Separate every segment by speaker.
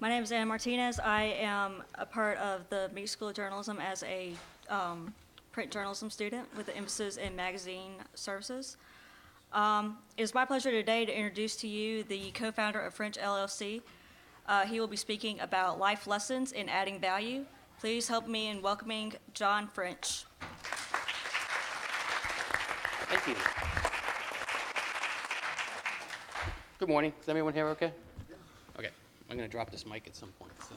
Speaker 1: My name is Anna Martinez. I am a part of the Meek School of Journalism as a print journalism student with the emphasis in magazine services. It's my pleasure today to introduce to you the co-founder of French LLC. He will be speaking about life lessons in adding value. Please help me in welcoming John French.
Speaker 2: Thank you. Good morning. Is everyone here okay? Okay. I'm going to drop this mic at some point. So,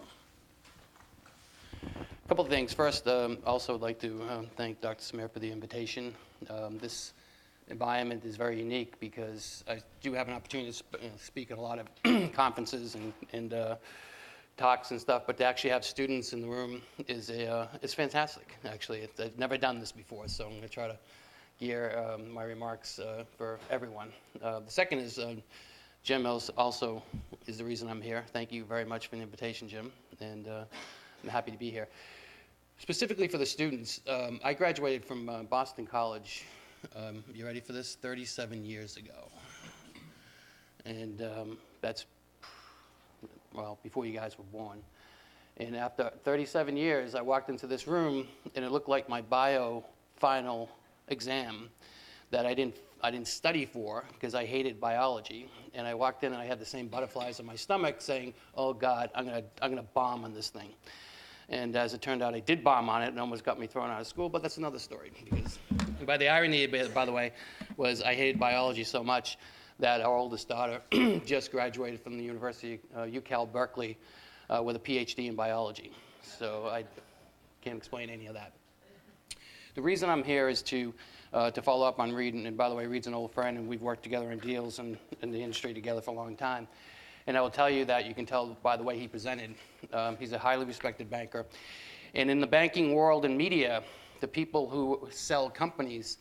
Speaker 2: a couple of things. First, also would like to thank Dr. Samir for the invitation. This environment is very unique because I do have an opportunity to speak at a lot of conferences and talks and stuff, but to actually have students in the room is fantastic, actually. I've never done this before, so I'm going to try to gear my remarks for everyone. The second is Jim also is the reason I'm here. Thank you very much for the invitation, Jim, and I'm happy to be here. Specifically for the students, I graduated from Boston College, you ready for this, 37 years ago. And that's, well, before you guys were born. And after 37 years, I walked into this room, and it looked like my bio final exam that I didn't study for because I hated biology. And I walked in and I had the same butterflies in my stomach saying, oh God, I'm gonna bomb on this thing. And as it turned out, I did bomb on it and almost got me thrown out of school, but that's another story. Because by the irony, by the way, was I hated biology so much that our oldest daughter just graduated from the University of UCal Berkeley with a PhD in biology. So I can't explain any of that. The reason I'm here is to follow up on Reed, and by the way, Reed's an old friend, and we've worked together in deals and in the industry together for a long time. And I will tell you that you can tell by the way he presented. He's a highly respected banker. And in the banking world and media, the people who sell companies,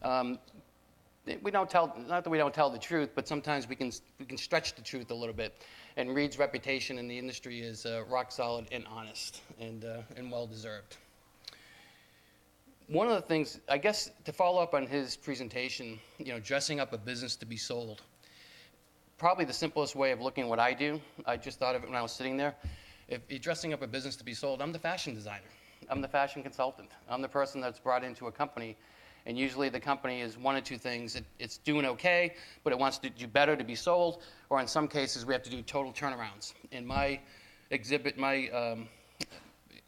Speaker 2: we don't tell, not that we don't tell the truth, but sometimes we can stretch the truth a little bit. And Reed's reputation in the industry is rock solid and honest and well-deserved. One of the things, I guess, to follow up on his presentation, dressing up a business to be sold, probably the simplest way of looking at what I do, I just thought of it when I was sitting there. If you're dressing up a business to be sold, I'm the fashion designer. I'm the fashion consultant. I'm the person that's brought into a company, and usually the company is one of two things. It's doing okay, but it wants to do better to be sold, or in some cases we have to do total turnarounds. In my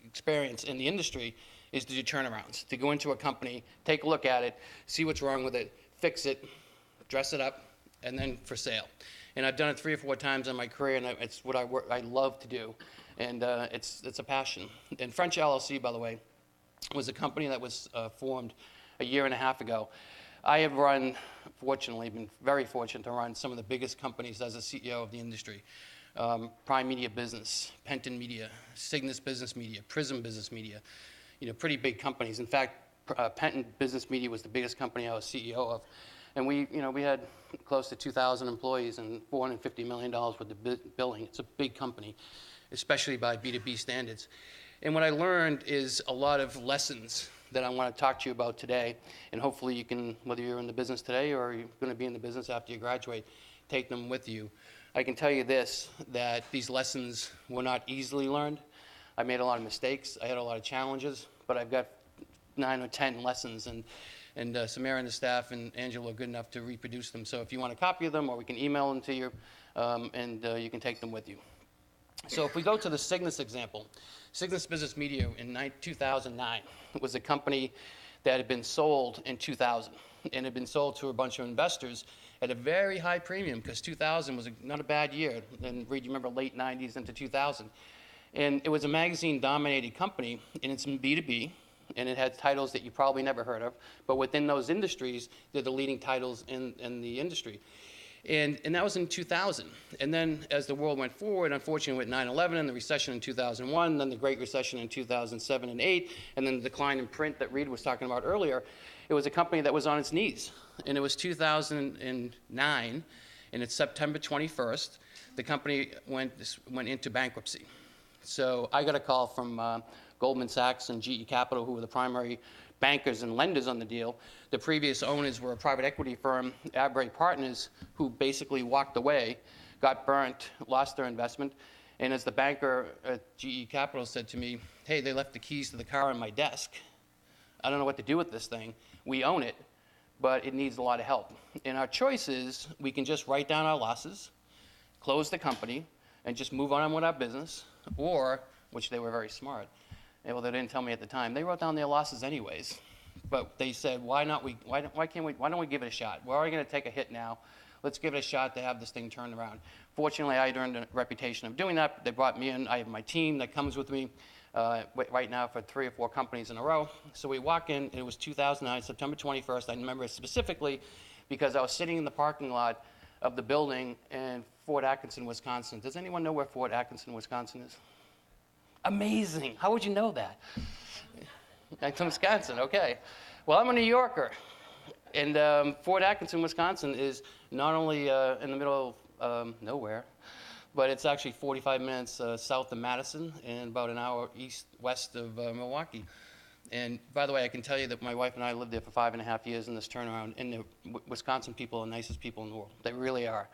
Speaker 2: experience in the industry is to do turnarounds, to go into a company, take a look at it, see what's wrong with it, fix it, dress it up, and then for sale. And I've done it 3 or 4 times in my career, and it's what I love to do, and it's a passion. And French LLC, by the way, was a company that was formed a year and a half ago. I have been very fortunate to run some of the biggest companies as a CEO of the industry. Prime Media Business, Penton Media, Cygnus Business Media, Prism Business Media, pretty big companies. In fact, Penton Business Media was the biggest company I was CEO of. And we had close to 2,000 employees and $450 million worth of billing. It's a big company, especially by B2B standards. And what I learned is a lot of lessons that I want to talk to you about today. And hopefully you can, whether you're in the business today or you're going to be in the business after you graduate, take them with you. I can tell you this, that these lessons were not easily learned. I made a lot of mistakes. I had a lot of challenges, but I've got 9 or 10 lessons, and Samira and the staff and Angela are good enough to reproduce them. So if you want a copy of them, or we can email them to you, and you can take them with you. So if we go to the Cygnus example, Cygnus Business Media in 2009 was a company that had been sold in 2000, and had been sold to a bunch of investors at a very high premium, because 2000 was not a bad year. And Reed, you remember late 90s into 2000. And it was a magazine-dominated company, and it's in B2B, and it had titles that you probably never heard of, but within those industries, they're the leading titles in the industry. And that was in 2000. And then as the world went forward, unfortunately with 9/11 and the recession in 2001, then the Great Recession in 2007 and 8, and then the decline in print that Reed was talking about earlier, it was a company that was on its knees. And it was 2009, and it's September 21st, the company went into bankruptcy. So I got a call from Goldman Sachs and GE Capital, who were the primary bankers and lenders on the deal. The previous owners were a private equity firm, Abray Partners, who basically walked away, got burnt, lost their investment, And as the banker at GE Capital said to me, hey, they left the keys to the car on my desk. I don't know what to do with this thing. We own it, but it needs a lot of help. And our choice is we can just write down our losses, close the company, and just move on with our business, or, which they were very smart, and well, they didn't tell me at the time, they wrote down their losses anyways. But they said, why don't we give it a shot? We're already going to take a hit now. Let's give it a shot to have this thing turned around. Fortunately, I had earned a reputation of doing that. They brought me in. I have my team that comes with me right now for 3 or 4 companies in a row. So we walk in, and it was 2009, September 21st. I remember it specifically because I was sitting in the parking lot of the building in Fort Atkinson, Wisconsin. Does anyone know where Fort Atkinson, Wisconsin is? Amazing. How would you know that? I'm from Wisconsin, okay. Well, I'm a New Yorker. And Fort Atkinson, Wisconsin is not only in the middle of nowhere, but it's actually 45 minutes south of Madison and about an hour west of Milwaukee. And by the way, I can tell you that my wife and I lived there for 5.5 years in this turnaround, and the Wisconsin people are the nicest people in the world. They really are.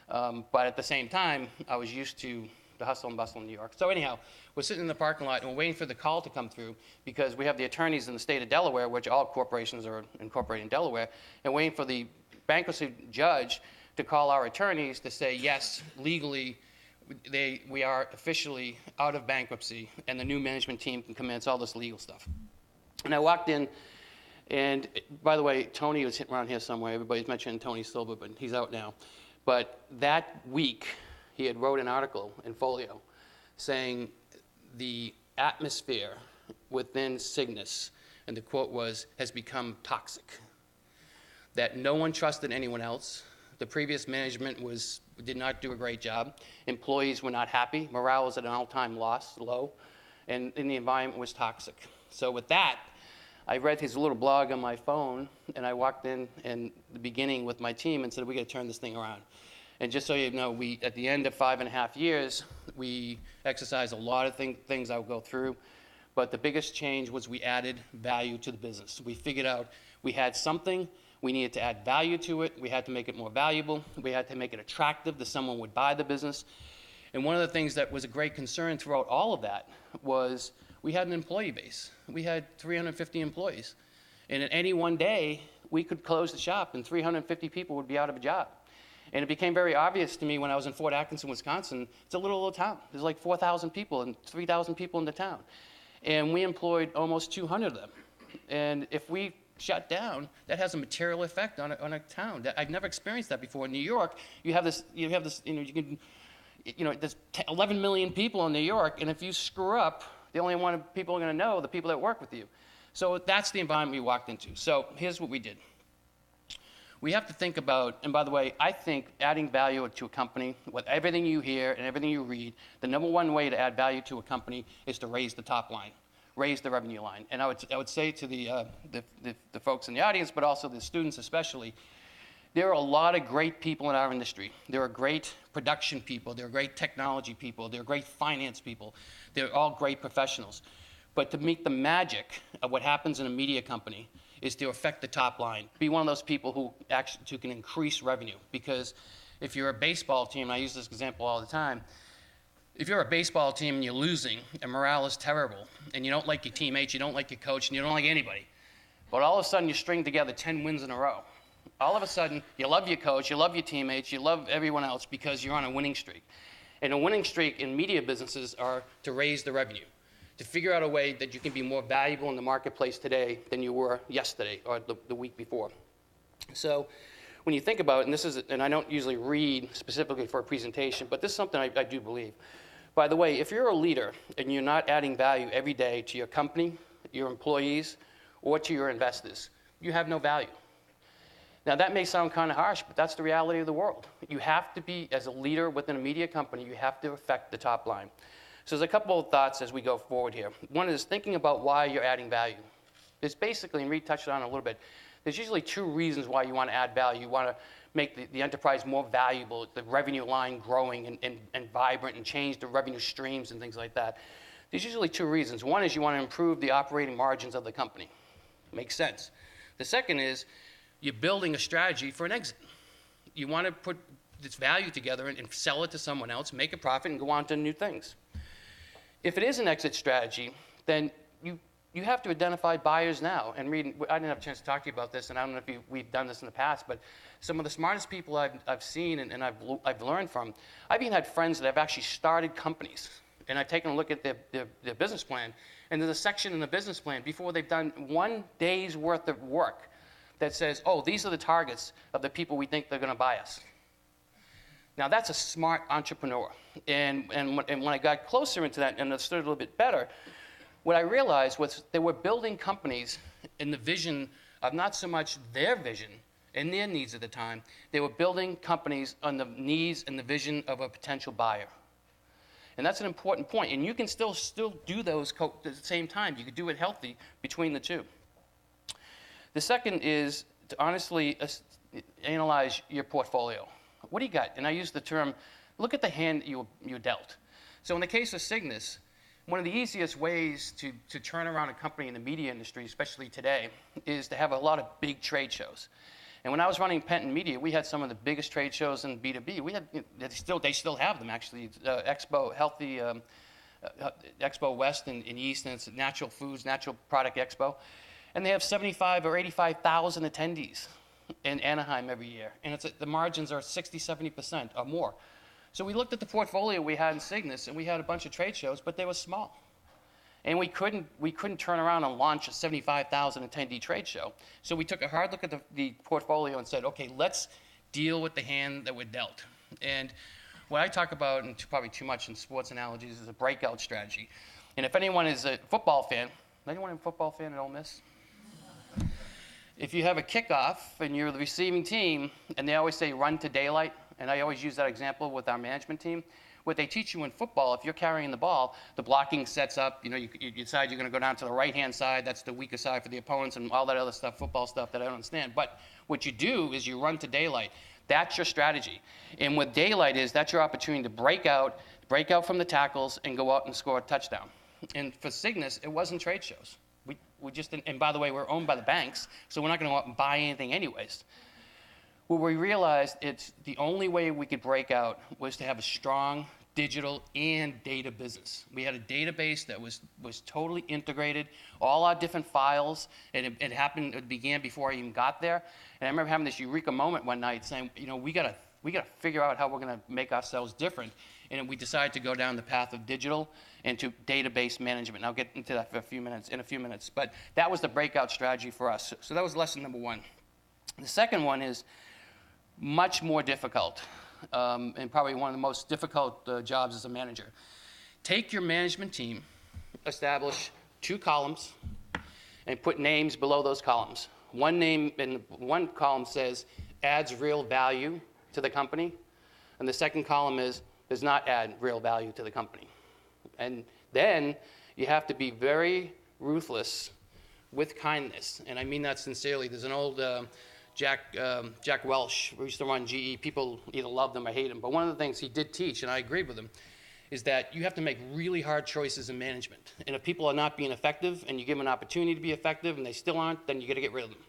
Speaker 2: But at the same time, I was used to the hustle and bustle in New York. So anyhow, we're sitting in the parking lot and we're waiting for the call to come through because we have the attorneys in the state of Delaware, which all corporations are incorporated in Delaware, and waiting for the bankruptcy judge to call our attorneys to say, yes, legally, we are officially out of bankruptcy and the new management team can commence all this legal stuff. And I walked in, and by the way, Tony was around here somewhere. Everybody's mentioning Tony Silver, but he's out now. But that week, he had wrote an article in Folio saying the atmosphere within Cygnus, and the quote was, has become toxic. That no one trusted anyone else. The previous management did not do a great job. Employees were not happy. Morale was at an all-time low, and the environment was toxic. So with that, I read his little blog on my phone, and I walked in the beginning with my team and said, we got to turn this thing around. And just so you know, at the end of 5.5 years, we exercised a lot of things I'll go through. But the biggest change was we added value to the business. We figured out we had something, we needed to add value to it, we had to make it more valuable, we had to make it attractive that someone would buy the business. And one of the things that was a great concern throughout all of that was we had an employee base. We had 350 employees. And at any one day, we could close the shop and 350 people would be out of a job. And it became very obvious to me when I was in Fort Atkinson, Wisconsin. It's a little town. There's like 4,000 people and 3,000 people in the town. And we employed almost 200 of them. And if we shut down, that has a material effect on a town. I've never experienced that before. In New York, there's 11 million people in New York, and if you screw up, the only one people are going to know the people that work with you. So that's the environment we walked into. So here's what we did. We have to think about, and by the way, I think adding value to a company, with everything you hear and everything you read, the number one way to add value to a company is to raise the top line, raise the revenue line. And I would say to the folks in the audience, but also the students especially, there are a lot of great people in our industry. There are great production people. There are great technology people. There are great finance people. They're all great professionals. But to make the magic of what happens in a media company is to affect the top line. Be one of those people who can increase revenue. Because if you're a baseball team, and I use this example all the time, if you're a baseball team and you're losing and morale is terrible, and you don't like your teammates, you don't like your coach, and you don't like anybody, but all of a sudden you string together 10 wins in a row. All of a sudden, you love your coach, you love your teammates, you love everyone else because you're on a winning streak. And a winning streak in media businesses are to raise the revenue, to figure out a way that you can be more valuable in the marketplace today than you were yesterday or the week before. So when you think about it, and I don't usually read specifically for a presentation, but this is something I do believe. By the way, if you're a leader and you're not adding value every day to your company, your employees, or to your investors, you have no value. Now, that may sound kind of harsh, but that's the reality of the world. You have to be, as a leader within a media company, you have to affect the top line. So there's a couple of thoughts as we go forward here. One is thinking about why you're adding value. There's basically, and Reed touched on it a little bit, there's usually 2 reasons why you want to add value. You want to make the enterprise more valuable, the revenue line growing and vibrant, and change the revenue streams and things like that. There's usually 2 reasons. One is you want to improve the operating margins of the company. Makes sense. The second is you're building a strategy for an exit. You want to this value together and sell it to someone else, make a profit, and go on to new things. If it is an exit strategy, then you have to identify buyers now. And Reed, I didn't have a chance to talk to you about this, and I don't know if we've done this in the past, but some of the smartest people I've seen and I've learned from, I've even had friends that have actually started companies, and I've taken a look at their business plan, and there's a section in the business plan before they've done 1 day's worth of work that says, oh, these are the targets of the people we think they're going to buy us. Now, that's a smart entrepreneur. And when I got closer into that and understood a little bit better, what I realized was they were building companies in the vision of not so much their vision and their needs at the time. They were building companies on the needs and the vision of a potential buyer. And that's an important point. And you can still do those at the same time. You could do it healthy between the two. The second is to honestly analyze your portfolio. What do you got? And I use the term, look at the hand you dealt. So in the case of Cygnus, one of the easiest ways to turn around a company in the media industry, especially today, is to have a lot of big trade shows. And when I was running Penton Media, we had some of the biggest trade shows in B2B. We had, they still have them actually. Expo Healthy, Expo West and East, and it's Natural Foods, Natural Product Expo. And they have 75 or 85,000 attendees in Anaheim every year. And the margins are 60, 70% or more. So we looked at the portfolio we had in Cygnus, and we had a bunch of trade shows, but they were small. And we couldn't turn around and launch a 75,000 attendee trade show. So we took a hard look at the portfolio and said, okay, let's deal with the hand that we're dealt. And what I talk about, and probably too much in sports analogies, is a breakout strategy. And if anyone is a football fan, anyone a football fan at Ole Miss? If you have a kickoff and you're the receiving team, and they always say run to daylight, and I always use that example with our management team, what they teach you in football, if you're carrying the ball, the blocking sets up, you decide you're going to go down to the right-hand side, that's the weaker side for the opponents, and all that other stuff, football stuff that I don't understand. But what you do is you run to daylight. That's your strategy. And what daylight is, that's your opportunity to break out from the tackles, and go out and score a touchdown. And for Cygnus, it wasn't trade shows. We just, and by the way, we're owned by the banks, so we're not going to go out and buy anything anyways. What we realized, it's the only way we could break out was to have a strong digital and data business. We had a database that was totally integrated, all our different files, and it began before I even got there. And I remember having this eureka moment one night saying, we gotta figure out how we're gonna make ourselves different. And we decided to go down the path of digital and to database management. And I'll get into that in a few minutes. But that was the breakout strategy for us. So that was lesson number one. The second one is much more difficult, and probably one of the most difficult jobs as a manager. Take your management team, establish 2 columns, and put names below those columns. One name in one column says adds real value to the company, and the second column does not add real value to the company. And then you have to be very ruthless with kindness, and I mean that sincerely. There's an old Jack Welch, who used to run GE. People either loved him or hate him, but one of the things he did teach, and I agreed with him, is that you have to make really hard choices in management. And if people are not being effective, and you give them an opportunity to be effective, and they still aren't, then you got to get rid of them.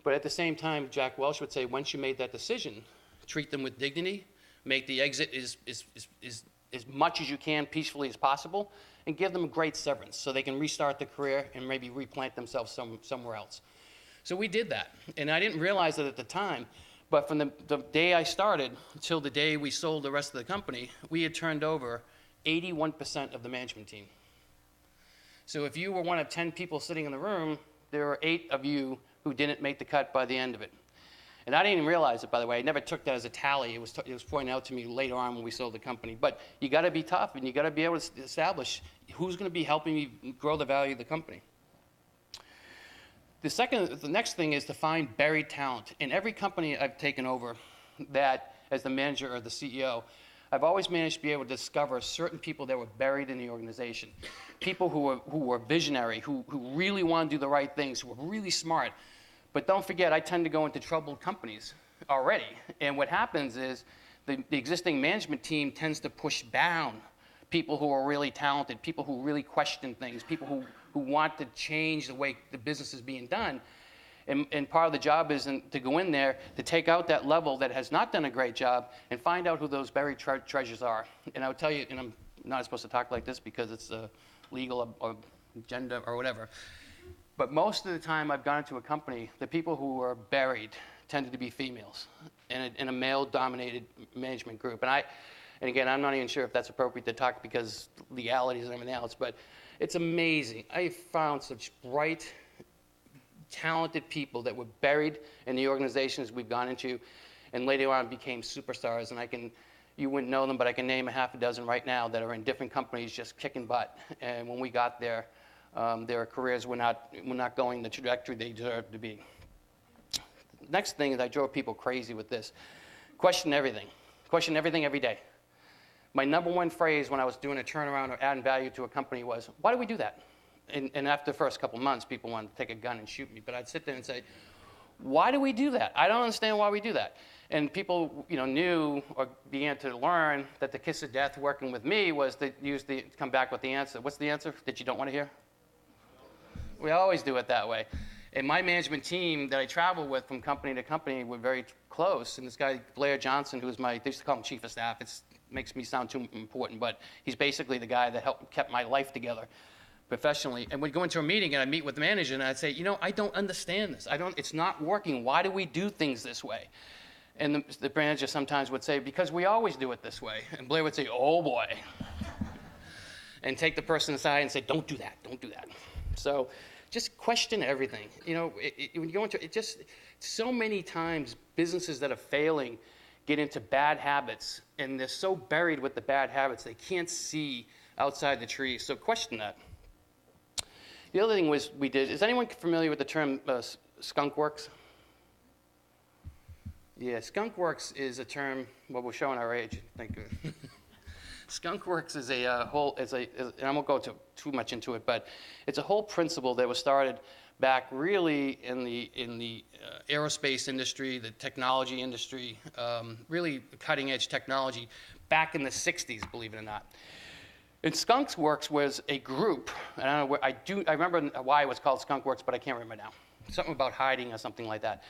Speaker 2: But at the same time, Jack Welch would say, once you made that decision, treat them with dignity, make the exit as much as you can peacefully as possible, and give them a great severance so they can restart their career and maybe replant themselves somewhere else. So we did that, and I didn't realize it at the time, but from the day I started until the day we sold the rest of the company, we had turned over 81% of the management team. So if you were one of 10 people sitting in the room, there were 8 of you who didn't make the cut by the end of it. And I didn't even realize it, by the way. I never took that as a tally. It was pointed out to me later on when we sold the company. But you got to be tough, and you got to be able to establish who's going to be helping me grow the value of the company. The next thing is to find buried talent. In every company I've taken over, that as the manager or the CEO, I've always managed to be able to discover certain people that were buried in the organization. People who were visionary, who really want to do the right things, who were really smart. But don't forget, I tend to go into troubled companies already. And what happens is the existing management team tends to push down people who are really talented, people who really question things, people who want to change the way the business is being done. And part of the job is to go in there, to take out that level that has not done a great job and find out who those buried treasures are. And I'll tell you, and I'm not supposed to talk like this because it's legal or gender or whatever, but most of the time I've gone into a company, the people who are buried tended to be females in a male-dominated management group. And again, I'm not even sure if that's appropriate to talk because legalities and everything else, but it's amazing. I found such bright, talented people that were buried in the organizations we've gone into and later on became superstars. And you wouldn't know them, but I can name a half a dozen right now that are in different companies just kicking butt. And when we got there, their careers were not going the trajectory they deserved to be. Next thing is I drove people crazy with this. Question everything. Question everything every day. My number one phrase when I was doing a turnaround or adding value to a company was, why do we do that? And after the first couple months, people wanted to take a gun and shoot me. But I'd sit there and say, why do we do that? I don't understand why we do that. And people, knew or began to learn that the kiss of death working with me was to come back with the answer. What's the answer that you don't want to hear? We always do it that way. And my management team that I travel with from company to company were very close. And this guy, Blair Johnson, who was they used to call him chief of staff. It makes me sound too important, but he's basically the guy that kept my life together professionally. And we'd go into a meeting and I'd meet with the manager and I'd say, I don't understand this. It's not working. Why do we do things this way? And the manager sometimes would say, because we always do it this way. And Blair would say, oh boy. And take the person aside and say, don't do that, don't do that. So just question everything. When you go into it, just so many times businesses that are failing get into bad habits and they're so buried with the bad habits they can't see outside the trees. So question that. The other thing we did, is anyone familiar with the term skunk works? Yeah, skunk works is a term, well, we're showing our age, thank you. Skunk works is and I won't go too much into it, but it's a whole principle that was started back really in the aerospace industry, the technology industry, really cutting edge technology back in the 60s, believe it or not. And Skunk Works was a group, and I don't know I remember why it was called Skunk Works, but I can't remember now. Something about hiding or something like that.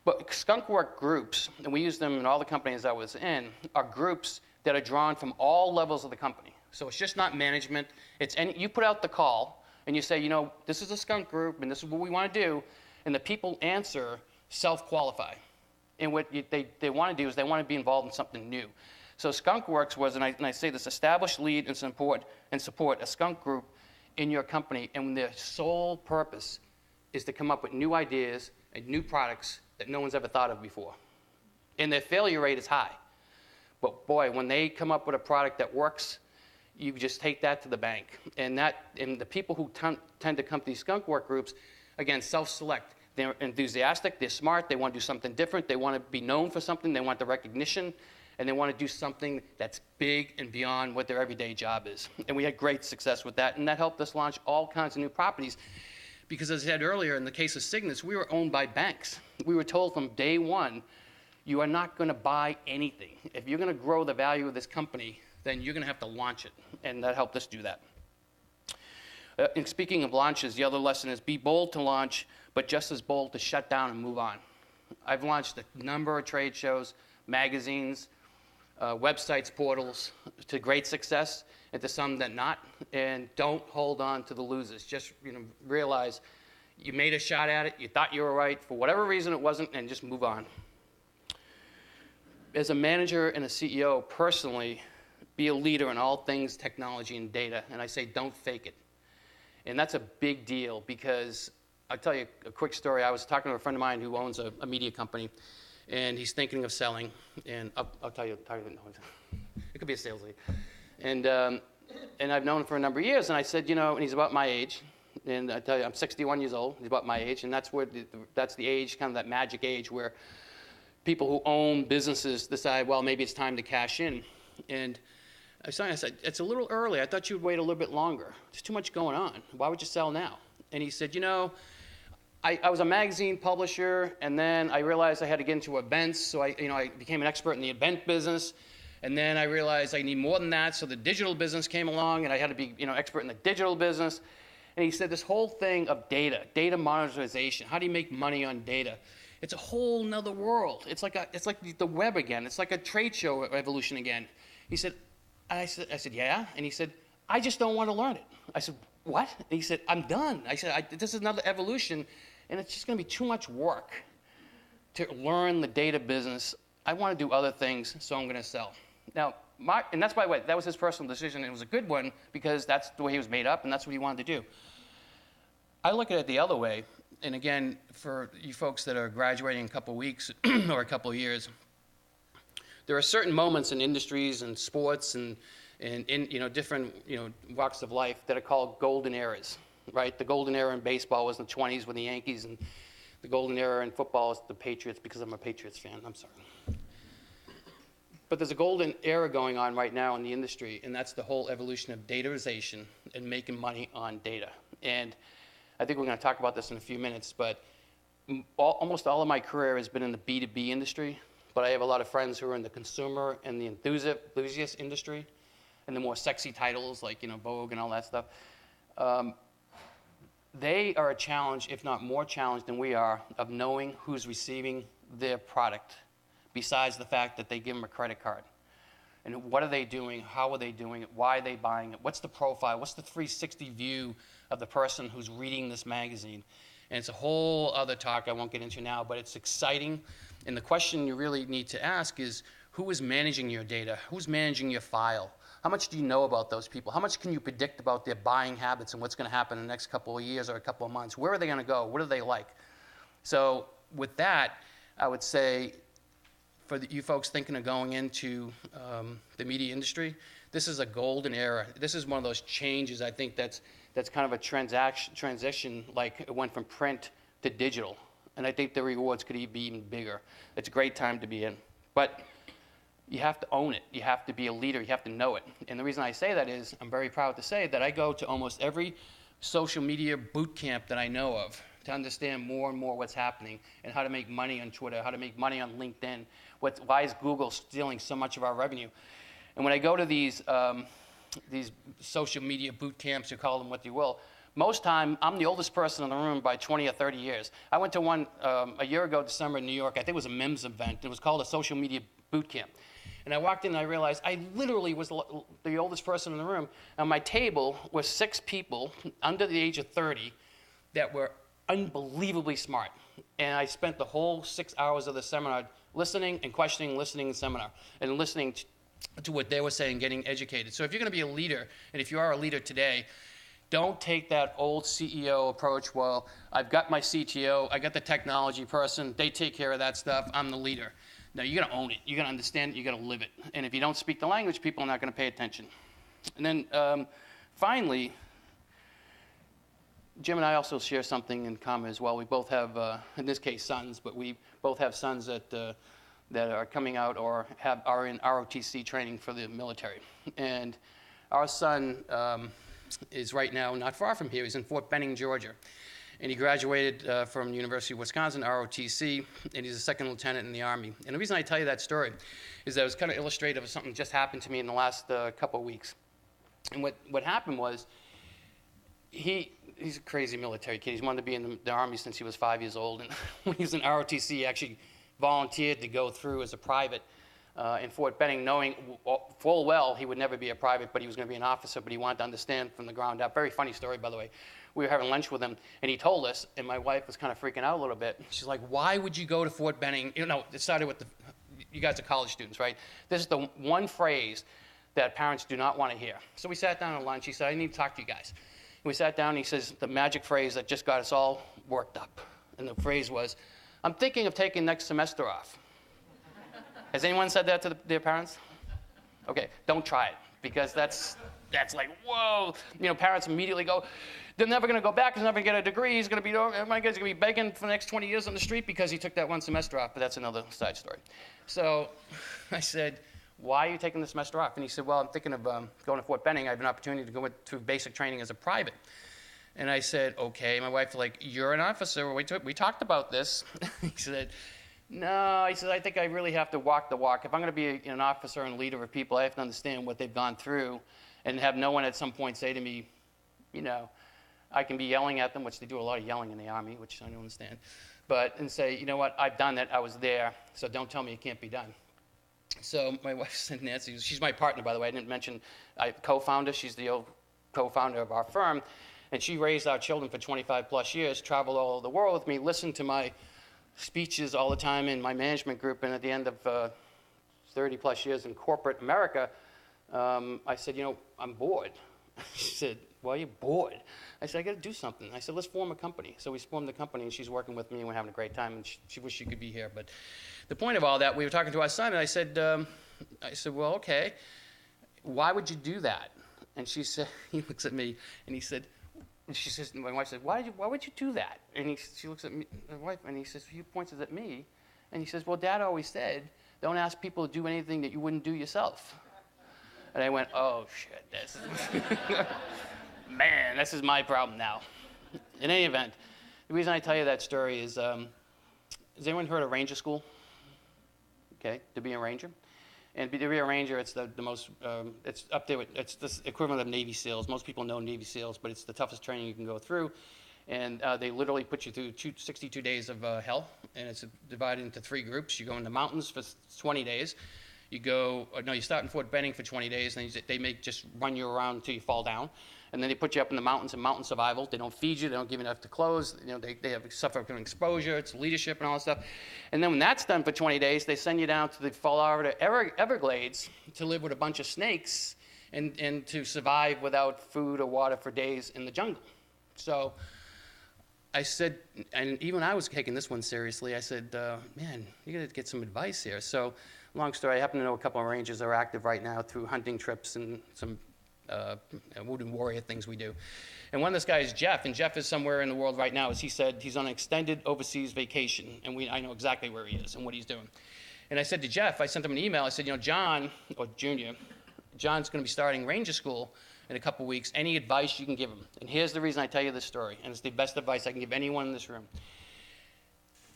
Speaker 2: But skunk work groups, and we use them in all the companies I was in, are groups that are drawn from all levels of the company. So it's just not management. You put out the call, and you say, this is a skunk group, and this is what we want to do, and the people answer self-qualify. And what they want to do is they want to be involved in something new. So Skunk Works was, and I say this, establish, lead, and support a skunk group in your company, and their sole purpose is to come up with new ideas and new products that no one's ever thought of before. And their failure rate is high. But boy, when they come up with a product that works, you just take that to the bank. And the people who tend to come to these skunk work groups, again, self-select. They're enthusiastic, they're smart, they want to do something different, they want to be known for something, they want the recognition, and they want to do something that's big and beyond what their everyday job is. And we had great success with that, and that helped us launch all kinds of new properties. Because as I said earlier, in the case of Cygnus, we were owned by banks. We were told from day one, you are not going to buy anything. If you're going to grow the value of this company, then you're going to have to launch it. And that helped us do that. And speaking of launches, the other lesson is be bold to launch, but just as bold to shut down and move on. I've launched a number of trade shows, magazines, websites, portals, to great success, and to some that not. And don't hold on to the losers. Just realize you made a shot at it, you thought you were right, for whatever reason it wasn't, and just move on. As a manager and a CEO, personally, be a leader in all things technology and data, and I say don't fake it. And that's a big deal because I'll tell you a quick story. I was talking to a friend of mine who owns a media company, and he's thinking of selling, and I'll tell you, it could be a sales lead. And I've known him for a number of years, and I said, and he's about my age, and I tell you, I'm 61 years old, he's about my age, and that's the age, kind of that magic age where people who own businesses decide, well, maybe it's time to cash in. And I said, it's a little early. I thought you'd wait a little bit longer. There's too much going on. Why would you sell now? And he said, I was a magazine publisher, and then I realized I had to get into events, so I became an expert in the event business. And then I realized I need more than that, so the digital business came along, and I had to be expert in the digital business. And he said this whole thing of data monetization, how do you make money on data? It's a whole nother world. It's like the web again. It's like a trade show evolution again. He said, I said, yeah. And he said, I just don't want to learn it. I said, what? And he said, I'm done. I said, this is another evolution, and it's just going to be too much work to learn the data business. I want to do other things, so I'm going to sell. Now, and that's by the way, that was his personal decision, and it was a good one because that's the way he was made up, and that's what he wanted to do. I look at it the other way, and again, for you folks that are graduating in a couple weeks or a couple years, there are certain moments in industries and sports and in different walks of life that are called golden eras, right? The golden era in baseball was in the 20s with the Yankees, and the golden era in football is the Patriots because I'm a Patriots fan. I'm sorry. But there's a golden era going on right now in the industry, and that's the whole evolution of dataization and making money on data. And I think we're going to talk about this in a few minutes, but almost all of my career has been in the B2B industry, but I have a lot of friends who are in the consumer and the enthusiast industry, and the more sexy titles like Vogue and all that stuff. They are a challenge, if not more challenged than we are, of knowing who's receiving their product, besides the fact that they give them a credit card. And what are they doing? How are they doing it? Why are they buying it? What's the profile? What's the 360 view of the person who's reading this magazine? And it's a whole other talk I won't get into now, but it's exciting. And the question you really need to ask is, who is managing your data? Who's managing your file? How much do you know about those people? How much can you predict about their buying habits and what's going to happen in the next couple of years or a couple of months? Where are they going to go? What do they like? So with that, I would say, for you folks thinking of going into the media industry, this is a golden era. This is one of those changes, I think, that's kind of a transition, like it went from print to digital. And I think the rewards could be even bigger. It's a great time to be in. But you have to own it. You have to be a leader. You have to know it. And the reason I say that is I'm very proud to say that I go to almost every social media boot camp that I know of to understand more and more what's happening and how to make money on Twitter, how to make money on LinkedIn. Why is Google stealing so much of our revenue? And when I go to these social media boot camps, you call them what you will, most time I'm the oldest person in the room by 20 or 30 years. I went to one a year ago, December, in New York. I think it was a MIMS event. It was called a social media boot camp. And I walked in and I realized I literally was the oldest person in the room. On my table were 6 people under the age of 30 that were unbelievably smart. And I spent the whole 6 hours of the seminar listening and questioning, listening in seminar, and listening to what they were saying, getting educated. So if you're going to be a leader, and if you are a leader today, don't take that old CEO approach, well, I've got my CTO, I got the technology person, they take care of that stuff, I'm the leader. No, you're going to own it. You're going to understand it. You're going to live it. And if you don't speak the language, people are not going to pay attention. And then finally, Jim and I also share something in common as well. We both have, in this case, sons, but we both have sons that are coming out or are in ROTC training for the military. And our son is right now not far from here. He's in Fort Benning, Georgia. And he graduated from the University of Wisconsin, ROTC, and he's a second lieutenant in the Army. And the reason I tell you that story is that it was kind of illustrative of something that just happened to me in the last couple of weeks. And what happened was, he's a crazy military kid. He's wanted to be in the Army since he was 5 years old. And when he was in ROTC, he actually volunteered to go through as a private in Fort Benning, knowing full well he would never be a private, but he was going to be an officer, but he wanted to understand from the ground up. Very funny story, by the way. We were having lunch with him, and he told us, and my wife was kind of freaking out a little bit. She's like, why would you go to Fort Benning? It started with you guys are college students, right? This is the one phrase that parents do not want to hear. So we sat down at lunch. He said, I need to talk to you guys. And we sat down, and he says, the magic phrase that just got us all worked up. And the phrase was, I'm thinking of taking next semester off. Has anyone said that to their parents? Okay, don't try it, because that's like, whoa. Parents immediately go, they're never going to go back. He's never going to get a degree. He's going to be, my guy's going to be begging for the next 20 years on the street because he took that one semester off. But that's another side story. So I said, why are you taking the semester off? And he said, well, I'm thinking of going to Fort Benning. I have an opportunity to go through basic training as a private. And I said, okay. My wife was like, you're an officer. We talked about this. He said, no. He said, I think I really have to walk the walk. If I'm going to be an officer and leader of people, I have to understand what they've gone through and have no one at some point say to me, I can be yelling at them, which they do a lot of yelling in the Army, which I don't understand. And say, you know what, I've done it, I was there, so don't tell me it can't be done. So my wife, Nancy, she's my partner, by the way. I didn't mention, co-founder. She's the old co-founder of our firm. And she raised our children for 25 plus years, traveled all over the world with me, listened to my speeches all the time in my management group. And at the end of 30 plus years in corporate America, I said, you know, I'm bored. She said, why are you bored? I said, I got to do something. I said, let's form a company. So we formed the company, and she's working with me, and we're having a great time, and she wished she could be here. But the point of all that, we were talking to our son, and I said, well, okay, why would you do that? And she said, he looks at me, and he said, and she says, my wife said, why would you do that? And she looks at me, my wife, and he says, he points at me, and he says, well, Dad always said, don't ask people to do anything that you wouldn't do yourself. And I went, oh, shit, this is, man, this is my problem now. In any event, the reason I tell you that story is, has anyone heard of Ranger School? Okay, to be a Ranger? And to be a Ranger, it's the most, it's up there with, it's the equivalent of Navy SEALs. Most people know Navy SEALs, but it's the toughest training you can go through. And they literally put you through 62 days of hell, and it's divided into 3 groups. You go in the mountains for 20 days. You go, you start in Fort Benning for 20 days, and they may just run you around until you fall down. And then they put you up in the mountains in mountain survival. They don't feed you, they don't give you enough to clothes. You know, they have suffer from exposure, it's leadership and all that stuff. And then when that's done for 20 days, they send you down to the Florida Everglades to live with a bunch of snakes and to survive without food or water for days in the jungle. So I said, and even I was taking this one seriously, I said, man, you gotta get some advice here. So long story, I happen to know a couple of Rangers that are active right now through hunting trips and some wounded warrior things we do. And one of those guys is Jeff, and Jeff is somewhere in the world right now. As he said, he's on an extended overseas vacation, and I know exactly where he is and what he's doing. And I said to Jeff, I sent him an email, I said, you know, John, or Junior, John's gonna be starting Ranger School in a couple weeks. Any advice you can give him? And here's the reason I tell you this story, and it's the best advice I can give anyone in this room.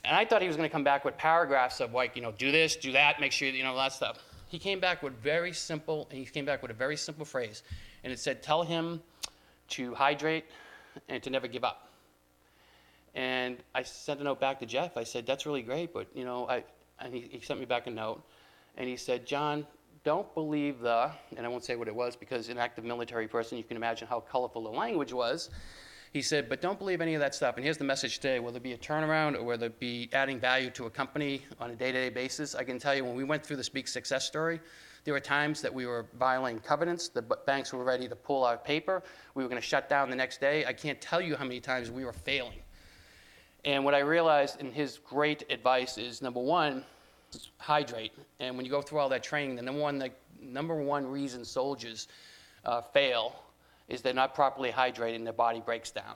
Speaker 2: And I thought he was going to come back with paragraphs of like, you know, do this, do that, make sure, you know, that stuff. He came back with a very simple phrase, and it said, tell him to hydrate and to never give up. And I sent a note back to Jeff. I said, that's really great, but, you know, and he sent me back a note, and he said, John, don't believe and I won't say what it was because an active military person, you can imagine how colorful the language was. He said, but don't believe any of that stuff. And here's the message today, whether it be a turnaround or whether it be adding value to a company on a day-to-day basis. I can tell you when we went through the Speak Success story, there were times that we were violating covenants. The banks were ready to pull our paper. We were going to shut down the next day. I can't tell you how many times we were failing. And what I realized in his great advice is, number one, hydrate. And when you go through all that training, the number one reason soldiers fail is they're not properly hydrated and their body breaks down.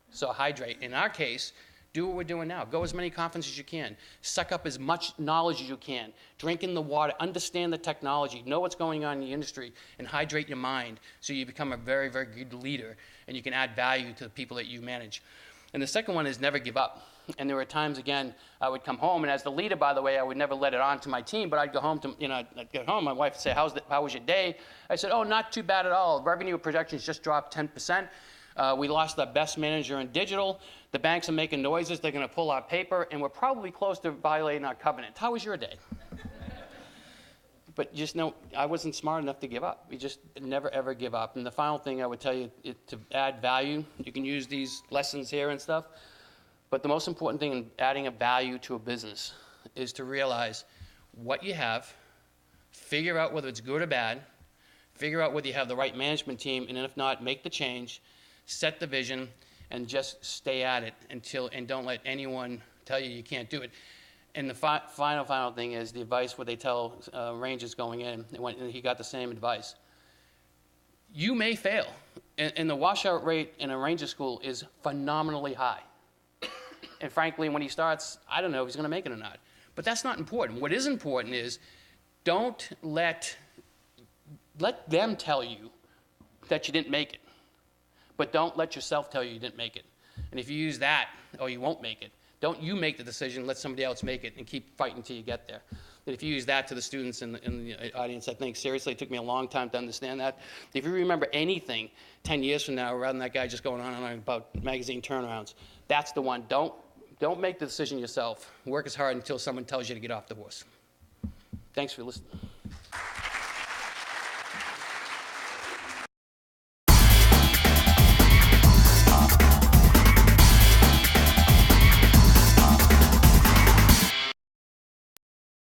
Speaker 2: So hydrate. In our case, do what we're doing now. Go as many conferences as you can. Suck up as much knowledge as you can. Drink in the water. Understand the technology. Know what's going on in the industry. And hydrate your mind so you become a very, very good leader and you can add value to the people that you manage. And the second one is never give up. And there were times, again, I would come home, and as the leader, by the way, I would never let it on to my team, but I'd go home I'd get home, my wife would say, how was your day? I said, oh, not too bad at all. Revenue projections just dropped 10%. We lost our best manager in digital. The banks are making noises. They're going to pull our paper, and we're probably close to violating our covenant. How was your day? But just know, I wasn't smart enough to give up. We just never, ever give up. And the final thing I would tell you, to add value, you can use these lessons here and stuff, but the most important thing in adding a value to a business is to realize what you have, figure out whether it's good or bad, figure out whether you have the right management team, and if not, make the change, set the vision, and just stay at it and don't let anyone tell you you can't do it. And the final thing is the advice what they tell Rangers going in, and he got the same advice. You may fail, and the washout rate in a Ranger School is phenomenally high. And frankly, when he starts, I don't know if he's going to make it or not. But that's not important. What is important is don't let them tell you that you didn't make it. But don't let yourself tell you didn't make it. And if you use that, you won't make it. Don't you make the decision, let somebody else make it, and keep fighting until you get there. And if you use that to the students in the audience, I think, seriously, it took me a long time to understand that. If you remember anything 10 years from now, rather than that guy just going on and on about magazine turnarounds, that's the one. Don't make the decision yourself. Work as hard until someone tells you to get off the horse. Thanks for listening.